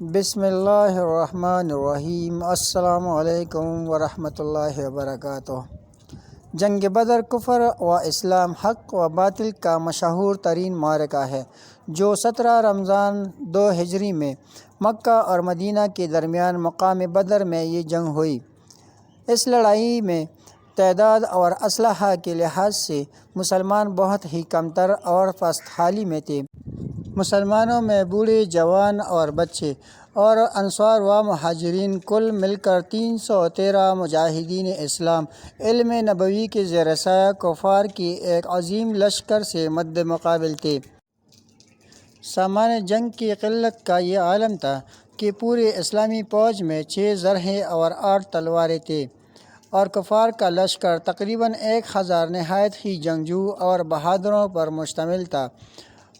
بسم اللہ الرحمن الرحیم۔ السلام علیکم ورحمۃ اللہ وبرکاتہ۔ جنگ بدر کفر و اسلام، حق و باطل کا مشہور ترین معرکہ ہے جو 17 رمضان 2 ہجری میں مکہ اور مدینہ کے درمیان مقام بدر میں یہ جنگ ہوئی۔ اس لڑائی میں تعداد اور اسلحہ کے لحاظ سے مسلمان بہت ہی کمتر اور پست حالی میں تھے۔ مسلمانوں میں بوڑھے، جوان اور بچے اور انصار و مہاجرین کل مل کر 313 مجاہدین اسلام علم نبوی کے زیر سایہ کفار کی ایک عظیم لشکر سے مد مقابل تھے۔ سامان جنگ کی قلت کا یہ عالم تھا کہ پورے اسلامی فوج میں 6 زرہیں اور 8 تلواریں تھیں، اور کفار کا لشکر تقریباً 1000 نہایت ہی جنگجو اور بہادروں پر مشتمل تھا،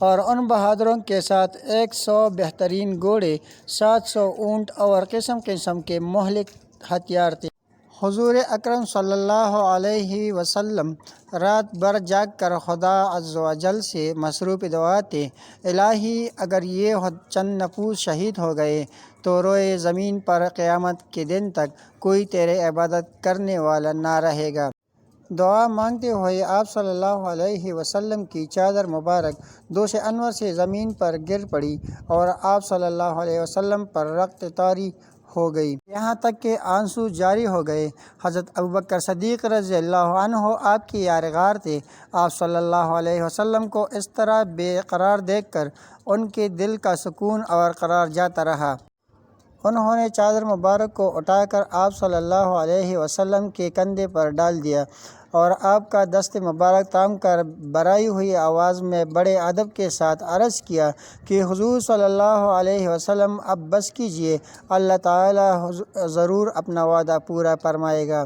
اور ان بہادروں کے ساتھ 100 بہترین گھوڑے، 700 اونٹ اور قسم قسم کے مہلک ہتھیار تھے۔ حضور اکرم صلی اللہ علیہ وسلم رات بھر جاگ کر خدا عز و جل سے مصروف دعا تھے: الہی، اگر یہ چند نفوس شہید ہو گئے تو روئے زمین پر قیامت کے دن تک کوئی تیرے عبادت کرنے والا نہ رہے گا۔ دعا مانگتے ہوئے آپ صلی اللہ علیہ وسلم کی چادر مبارک دوش انور سے زمین پر گر پڑی اور آپ صلی اللہ علیہ وسلم پر رخت طاری ہو گئی، یہاں تک کہ آنسو جاری ہو گئے۔ حضرت ابوبکر صدیق رضی اللہ عنہ آپ کے یارغار تھے۔ آپ صلی اللہ علیہ وسلم کو اس طرح بے قرار دیکھ کر ان کے دل کا سکون اور قرار جاتا رہا۔ انہوں نے چادر مبارک کو اٹھا کر آپ صلی اللہ علیہ وسلم کے کندھے پر ڈال دیا اور آپ کا دست مبارک تھام کر بھرائی ہوئی آواز میں بڑے ادب کے ساتھ عرض کیا کہ حضور صلی اللہ علیہ وسلم، اب بس کیجیے، اللہ تعالیٰ ضرور اپنا وعدہ پورا فرمائے گا۔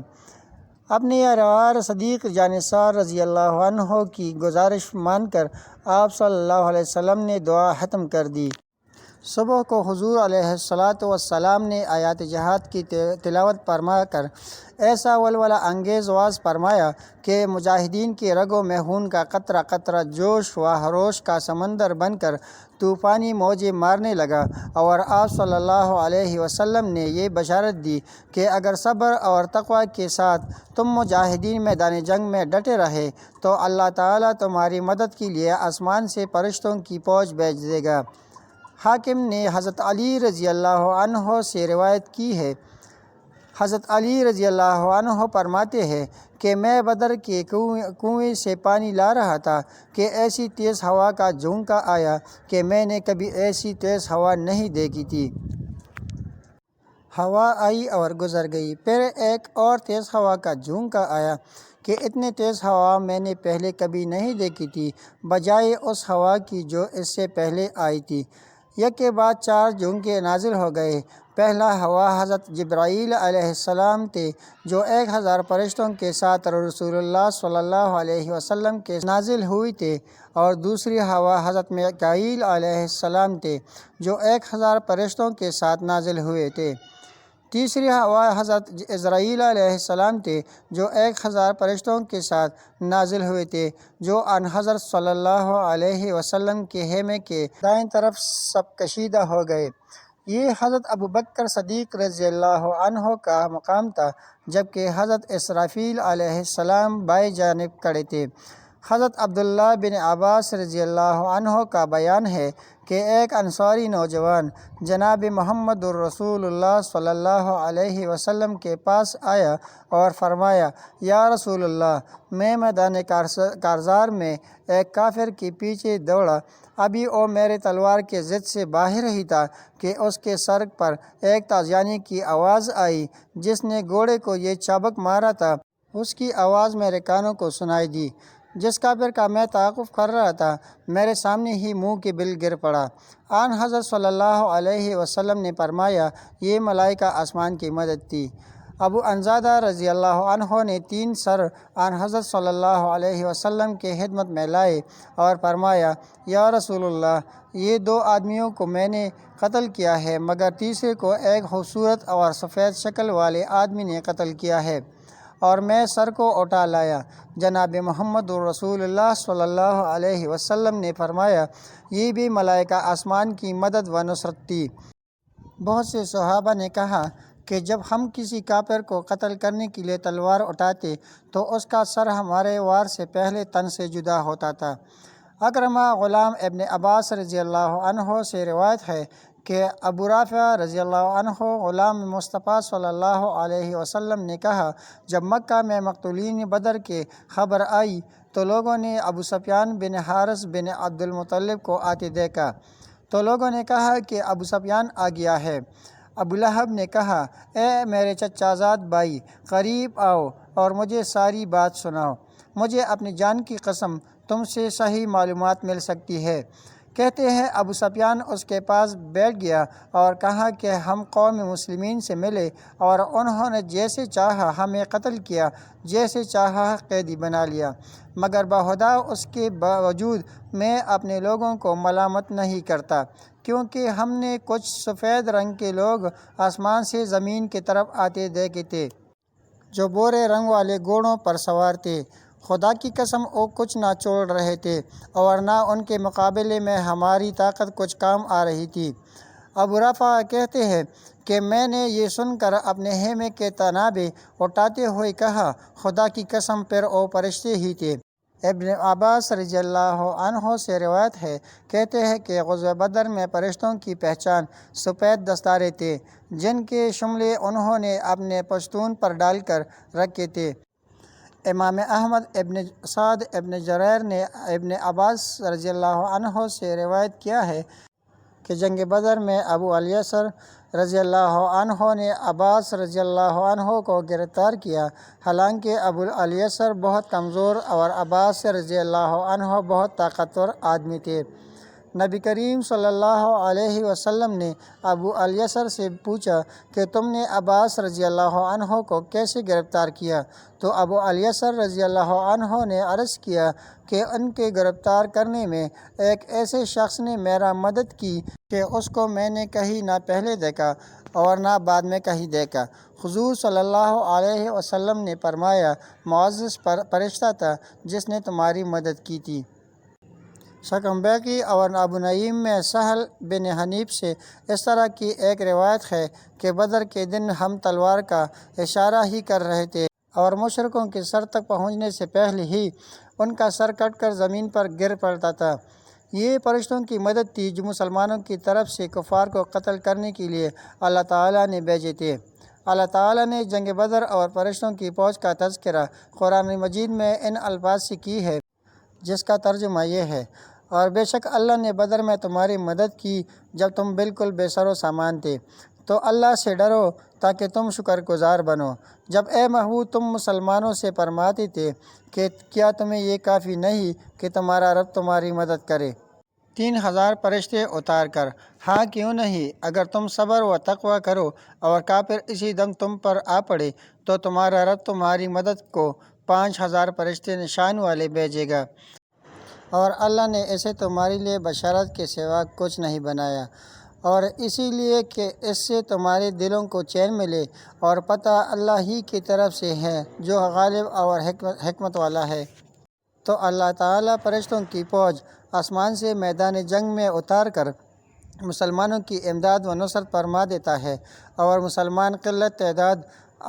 اپنے یارغار صدیق جانثار رضی اللہ عنہ کی گزارش مان کر آپ صلی اللہ علیہ وسلم نے دعا ختم کر دی۔ صبح کو حضور علیہ السلام نے آیات جہاد کی تلاوت فرما کر ایسا ولولہ انگیز وعظ فرمایا کہ مجاہدین کی رگوں میں خون کا قطرہ قطرہ جوش و خروش کا سمندر بن کر طوفانی موجیں مارنے لگا، اور آپ صلی اللہ علیہ وسلم نے یہ بشارت دی کہ اگر صبر اور تقوی کے ساتھ تم مجاہدین میدان جنگ میں ڈٹے رہے تو اللہ تعالیٰ تمہاری مدد کے لیے آسمان سے فرشتوں کی فوج بھیج دے گا۔ حاکم نے حضرت علی رضی اللہ عنہ سے روایت کی ہے، حضرت علی رضی اللہ عنہ فرماتے ہیں کہ میں بدر کے کنویں سے پانی لا رہا تھا کہ ایسی تیز ہوا کا جھونکا آیا کہ میں نے کبھی ایسی تیز ہوا نہیں دیکھی تھی۔ ہوا آئی اور گزر گئی، پھر ایک اور تیز ہوا کا جھونکا آیا کہ اتنی تیز ہوا میں نے پہلے کبھی نہیں دیکھی تھی، بجائے اس ہوا کی جو اس سے پہلے آئی تھی۔ یک کے بعد 4 جھونکے نازل ہو گئے۔ پہلا ہوا حضرت جبرائیل علیہ السلام تھے جو 1000 فرشتوں کے ساتھ رسول اللہ صلی اللہ علیہ وسلم کے نازل ہوئی تھے، اور دوسری ہوا حضرت میکائیل علیہ السلام تھے جو 1000 فرشتوں کے ساتھ نازل ہوئے تھے۔ تیسری ہوا حضرت عزرائیل علیہ السلام تھے جو 1000 فرشتوں کے ساتھ نازل ہوئے تھے، جو ان حضرت صلی اللہ علیہ وسلم کے خیمے کے دائیں طرف سب کشیدہ ہو گئے۔ یہ حضرت ابوبکر صدیق رضی اللہ عنہ کا مقام تھا، جبکہ حضرت اسرافیل علیہ السلام بائیں جانب کھڑے تھے۔ حضرت عبداللہ بن عباس رضی اللہ عنہ کا بیان ہے کہ ایک انصاری نوجوان جناب محمد الرسول اللہ صلی اللہ علیہ وسلم کے پاس آیا اور فرمایا: یا رسول اللہ، میں میدان کارزار میں ایک کافر کے پیچھے دوڑا، ابھی وہ میرے تلوار کے ضد سے باہر ہی تھا کہ اس کے سر پر ایک تازیانے کی آواز آئی۔ جس نے گھوڑے کو یہ چابک مارا تھا اس کی آواز میرے کانوں کو سنائی دی۔ جس کافر کا میں تعاقب کر رہا تھا میرے سامنے ہی منہ کے بل گر پڑا۔ آن حضرت صلی اللہ علیہ وسلم نے فرمایا: یہ ملائکہ آسمان کی مدد تھی۔ ابو انزادہ رضی اللہ عنہ نے 3 سر آن حضرت صلی اللہ علیہ وسلم کے خدمت میں لائے اور فرمایا: یا رسول اللہ، یہ 2 آدمیوں کو میں نے قتل کیا ہے، مگر تیسرے کو ایک خوبصورت اور سفید شکل والے آدمی نے قتل کیا ہے، اور میں سر کو اٹھا لایا۔ جناب محمد الرسول اللہ صلی اللہ علیہ وسلم نے فرمایا: یہ بھی ملائکہ آسمان کی مدد و نصرت تھی۔ بہت سے صحابہ نے کہا کہ جب ہم کسی کافر کو قتل کرنے کے لیے تلوار اٹھاتے تو اس کا سر ہمارے وار سے پہلے تن سے جدا ہوتا تھا۔ اکرمہ غلام ابن عباس رضی اللہ عنہ سے روایت ہے کہ ابو رافع رضی اللہ عنہ غلام مصطفیٰ صلی اللہ علیہ وسلم نے کہا، جب مکہ میں مقتولین بدر کی خبر آئی تو لوگوں نے ابو سفیان بن حارث بن عبد المطلب کو آتے دیکھا تو لوگوں نے کہا کہ ابو سفیان آ گیا ہے۔ ابو لہب نے کہا، اے میرے چچا زاد بھائی، قریب آؤ اور مجھے ساری بات سناؤ، مجھے اپنی جان کی قسم تم سے صحیح معلومات مل سکتی ہے۔ کہتے ہیں ابو سفیان اس کے پاس بیٹھ گیا اور کہا کہ ہم قوم مسلمین سے ملے اور انہوں نے جیسے چاہا ہمیں قتل کیا، جیسے چاہا قیدی بنا لیا، مگر بخدا اس کے باوجود میں اپنے لوگوں کو ملامت نہیں کرتا، کیونکہ ہم نے کچھ سفید رنگ کے لوگ آسمان سے زمین کی طرف آتے دیکھے تھے جو بھورے رنگ والے گھوڑوں پر سوار تھے۔ خدا کی قسم وہ کچھ نہ چھوڑ رہے تھے اور نہ ان کے مقابلے میں ہماری طاقت کچھ کام آ رہی تھی۔ ابو رافع کہتے ہیں کہ میں نے یہ سن کر اپنے خیمے کے تنابیں اٹھاتے ہوئے کہا، خدا کی قسم پھر وہ فرشتے ہی تھے۔ ابن عباس رضی اللہ عنہ سے روایت ہے، کہتے ہیں کہ غزوہ بدر میں فرشتوں کی پہچان سفید دستارے تھے جن کے شملے انہوں نے اپنے پشتون پر ڈال کر رکھے تھے۔ امام احمد ابن سعد ابن جریر نے ابن عباس رضی اللہ عنہ سے روایت کیا ہے کہ جنگ بدر میں ابو الیسر رضی اللہ عنہ نے عباس رضی اللہ عنہ کو گرفتار کیا، حالانکہ ابو الیسر بہت کمزور اور عباس رضی اللہ عنہ بہت طاقتور آدمی تھے۔ نبی کریم صلی اللہ علیہ وسلم نے ابو الیسر سے پوچھا کہ تم نے عباس رضی اللہ عنہ کو کیسے گرفتار کیا؟ تو ابو الیسر رضی اللہ عنہ نے عرض کیا کہ ان کے گرفتار کرنے میں ایک ایسے شخص نے میرا مدد کی کہ اس کو میں نے کہیں نہ پہلے دیکھا اور نہ بعد میں کہیں دیکھا۔ حضور صلی اللہ علیہ وسلم نے فرمایا، معزز فرشتہ تھا جس نے تمہاری مدد کی تھی۔ شکم بیقی اور ابو نعیم میں سہل بن حنیف سے اس طرح کی ایک روایت ہے کہ بدر کے دن ہم تلوار کا اشارہ ہی کر رہے تھے اور مشرکوں کے سر تک پہنچنے سے پہلے ہی ان کا سر کٹ کر زمین پر گر پڑتا تھا۔ یہ فرشتوں کی مدد تھی جو مسلمانوں کی طرف سے کفار کو قتل کرنے کے لیے اللہ تعالیٰ نے بھیجے تھے۔ اللہ تعالیٰ نے جنگ بدر اور فرشتوں کی فوج کا تذکرہ قرآن مجید میں ان الفاظ سے کی ہے جس کا ترجمہ یہ ہے، اور بے شک اللہ نے بدر میں تمہاری مدد کی جب تم بالکل بے سر و سامان تھے، تو اللہ سے ڈرو تاکہ تم شکر گزار بنو۔ جب اے محبوب تم مسلمانوں سے فرماتے تھے کہ کیا تمہیں یہ کافی نہیں کہ تمہارا رب تمہاری مدد کرے 3000 فرشتے اتار کر؟ ہاں کیوں نہیں، اگر تم صبر و تقوی کرو اور کافر اسی دم تم پر آ پڑے تو تمہارا رب تمہاری مدد کو 5000 فرشتے نشان والے بھیجے گا، اور اللہ نے اسے تمہارے لیے بشارت کے سوا کچھ نہیں بنایا، اور اسی لیے کہ اس سے تمہارے دلوں کو چین ملے، اور پتہ اللہ ہی کی طرف سے ہے جو غالب اور حکمت والا ہے۔ تو اللہ تعالیٰ فرشتوں کی فوج آسمان سے میدان جنگ میں اتار کر مسلمانوں کی امداد و نصرت فرما دیتا ہے، اور مسلمان قلت تعداد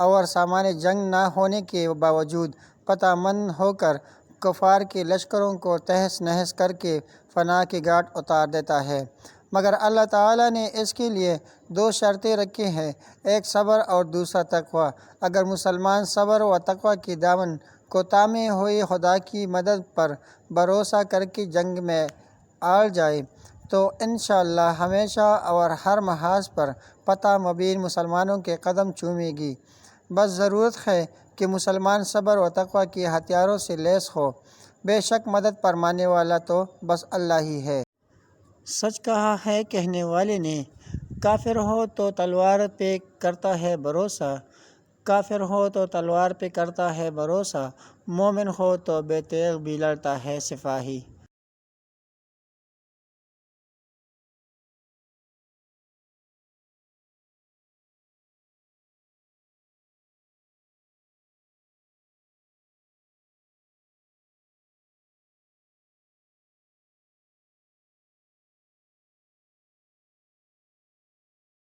اور سامان جنگ نہ ہونے کے باوجود فتح مند ہو کر کفار کے لشکروں کو تہس نہس کر کے فنا کے گھاٹ اتار دیتا ہے۔ مگر اللہ تعالیٰ نے اس کے لیے 2 شرطیں رکھی ہیں، ایک صبر اور دوسرا تقوی۔ اگر مسلمان صبر و تقوی کے دامن کو تھامے ہوئے خدا کی مدد پر بھروسہ کر کے جنگ میں اڑ جائے تو انشاءاللہ ہمیشہ اور ہر محاذ پر فتح مبین مسلمانوں کے قدم چومے گی۔ بس ضرورت ہے کہ مسلمان صبر و تقوی کے ہتھیاروں سے لیس ہو، بے شک مدد فرمانے والا تو بس اللہ ہی ہے۔ سچ کہا ہے کہنے والے نے، کافر ہو تو تلوار پہ کرتا ہے بھروسہ، کافر ہو تو تلوار پہ کرتا ہے بھروسہ، مومن ہو تو بے تیغ بھی لڑتا ہے سپاہی۔